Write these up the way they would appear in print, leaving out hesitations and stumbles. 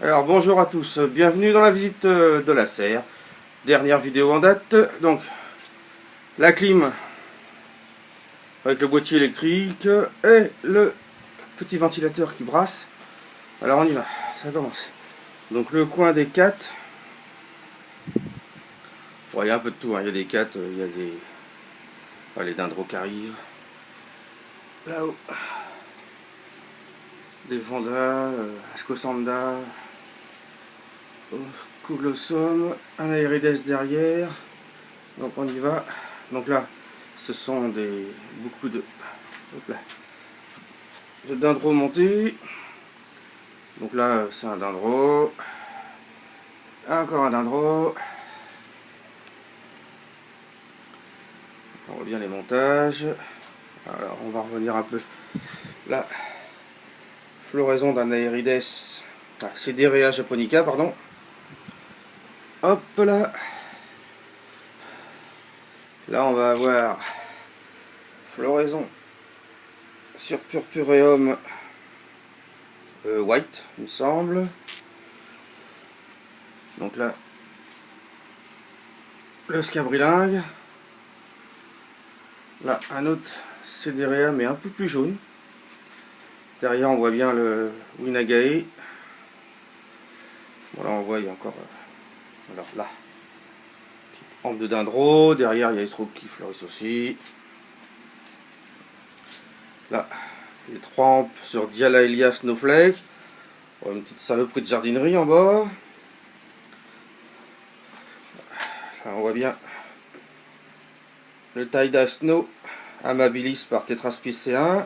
Alors bonjour à tous, bienvenue dans la visite de la serre. Dernière vidéo en date. Donc la clim avec le boîtier électrique et le petit ventilateur qui brasse. Alors on y va, ça commence. Donc le coin des 4. Bon, il y a un peu de tout, hein. Il y a des 4, il y a des... les dindros qui arrivent. Là-haut. Des Fonda, Ascosanda, Kuglosum, un Aerides derrière. Donc on y va. Donc là, ce sont beaucoup de dindros montés. Donc là, c'est un dindro. Encore un dindro. On voit bien les montages. Alors on va revenir un peu. Là, floraison d'un Aerides. Cederea japonica, pardon. Hop là. Là, on va avoir floraison sur Purpureum white, il me semble. Donc là, le scabrilingue. Là, un autre Cederea, mais un peu plus jaune. Derrière, on voit bien le Winagae. Bon, là, on voit, il y a encore... alors là, petite hampe de dindro. Derrière, il y a les troupes qui fleurissent aussi. Là, les 3 hampes sur Dialaelia Snowflake. Oh, une petite saloperie de jardinerie en bas. Là, on voit bien le Taida Snow Amabilis par Tetraspis C1.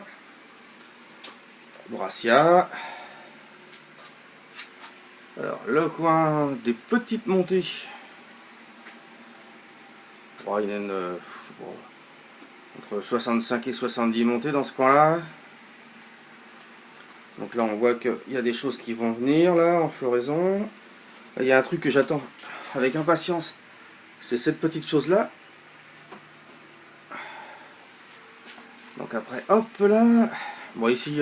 Brassia. Alors, le coin des petites montées. Oh, il y en a entre 65 et 70 montées dans ce coin-là. Donc là, on voit qu'il y a des choses qui vont venir, là, en floraison. Là, il y a un truc que j'attends avec impatience. C'est cette petite chose-là. Donc après, hop là. Bon, ici,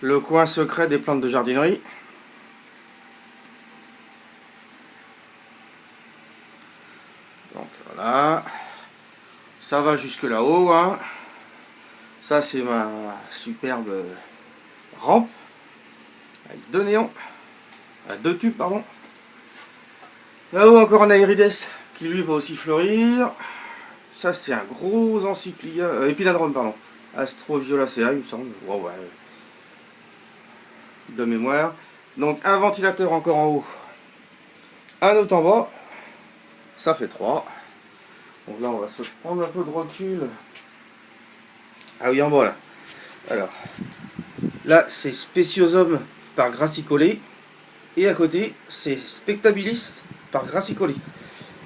le coin secret des plantes de jardinerie. Donc voilà. Ça va jusque là-haut, hein. Ça, c'est ma superbe rampe. Avec 2 néons. 2 tubes, pardon. Là-haut, encore un Aerides qui lui va aussi fleurir. Ça, c'est un gros encyclia... épinadrum, pardon. Astroviolacea, il me semble. Ouais, ouais. De mémoire. Donc, un ventilateur encore en haut. Un autre en bas. Ça fait 3. Donc là, on va se prendre un peu de recul. Ah oui, en bas, là. Alors, là, c'est Speciosum par Gracicolé. Et à côté, c'est Spectabilis par Gracicolé.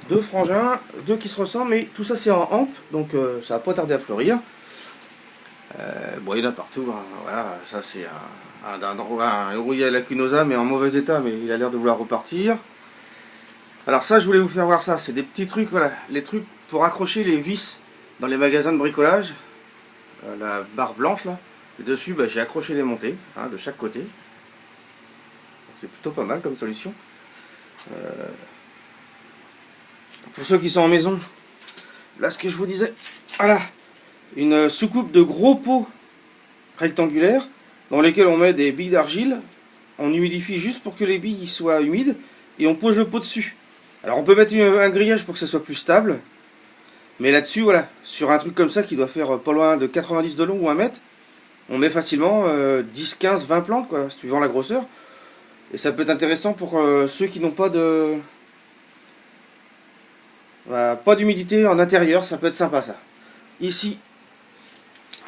2 frangins, 2 qui se ressemblent, mais tout ça, c'est en hampe. Donc, ça va pas tarder à fleurir. Bon, il y en a partout. Hein. Voilà, ça, c'est un Euruia lacunosa, mais en mauvais état, mais il a l'air de vouloir repartir. Alors ça, je voulais vous faire voir ça. C'est des petits trucs, voilà. Les trucs pour accrocher les vis dans les magasins de bricolage. La barre blanche, là. Et dessus, bah, j'ai accroché les montées, hein, de chaque côté. C'est plutôt pas mal comme solution. Pour ceux qui sont en maison, là, ce que je vous disais, voilà. Une soucoupe de gros pots rectangulaires dans lesquels on met des billes d'argile. On humidifie juste pour que les billes soient humides. Et on pose le pot dessus. Alors on peut mettre un grillage pour que ça soit plus stable. Mais là-dessus, voilà, sur un truc comme ça qui doit faire pas loin de 90 de long ou 1 mètre, on met facilement 10, 15, 20 plantes, quoi, suivant la grosseur. Et ça peut être intéressant pour ceux qui n'ont pas de... pas d'humidité en intérieur, ça peut être sympa ça. Ici,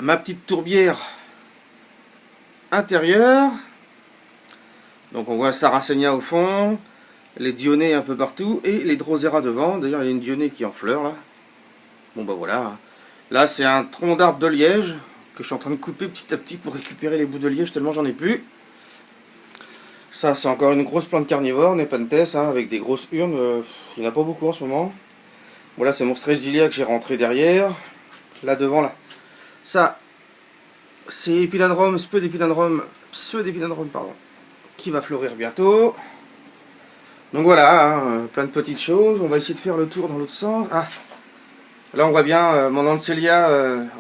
ma petite tourbière intérieure. Donc on voit un Sarracenia au fond. Les dionnées un peu partout et les drosera devant. D'ailleurs, il y a une dionée qui est en fleurs là. Bon bah voilà. Là, c'est un tronc d'arbre de liège que je suis en train de couper petit à petit pour récupérer les bouts de liège tellement j'en ai plus. Ça, c'est encore une grosse plante carnivore, Nepenthes, hein, avec des grosses urnes. Il n'y en a pas beaucoup en ce moment. Voilà, c'est mon Strelzylia que j'ai rentré derrière. Là devant, là. Ça, c'est Epinadrum, pseudépinadrum, pardon. qui va fleurir bientôt. Donc voilà, hein, plein de petites choses. On va essayer de faire le tour dans l'autre sens. Ah, là on voit bien mon Ancélia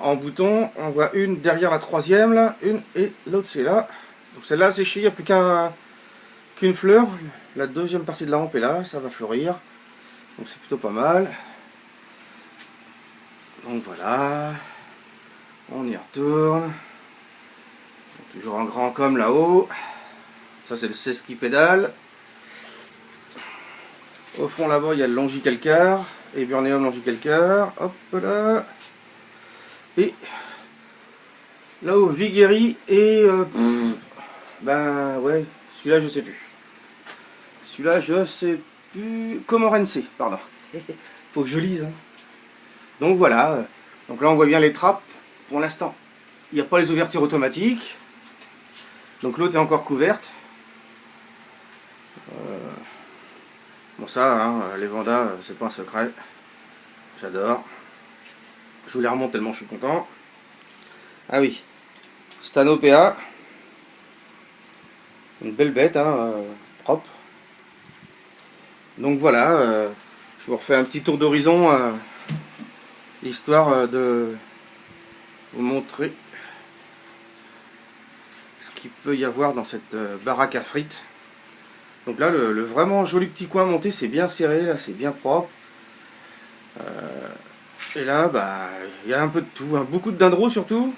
en bouton. On voit une derrière la troisième là, une et l'autre c'est là. Donc celle-là séchée, il n'y a plus qu'une fleur. La deuxième partie de la rampe est là, ça va fleurir. Donc c'est plutôt pas mal. Donc voilà, on y retourne. Toujours un grand comme là-haut. Ça c'est le 16 qui pédale. Au fond là-bas il y a le longicalcaire. Eburneum longicalcaire. Hop là. Et là-haut Viguerie et ben ouais, celui-là je sais plus. Celui-là je sais plus. Comorense, pardon. Faut que je lise. Hein. Donc voilà. Donc là on voit bien les trappes. Pour l'instant, il n'y a pas les ouvertures automatiques. Donc l'autre est encore couverte. Bon ça, hein, les Vandas, c'est pas un secret. J'adore. Je vous les remonte tellement je suis content. Ah oui. Stano PA. Une belle bête, hein, propre. Donc voilà, je vous refais un petit tour d'horizon, histoire de vous montrer ce qu'il peut y avoir dans cette baraque à frites. Donc là, le vraiment joli petit coin monté, c'est bien serré, là, c'est bien propre. Et là, bah, il y a un peu de tout, hein, beaucoup de dindros surtout.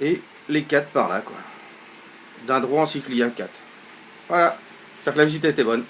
Et les 4 par là, quoi. Dindros en cyclia 4. Voilà, j'espère que la visite a été bonne.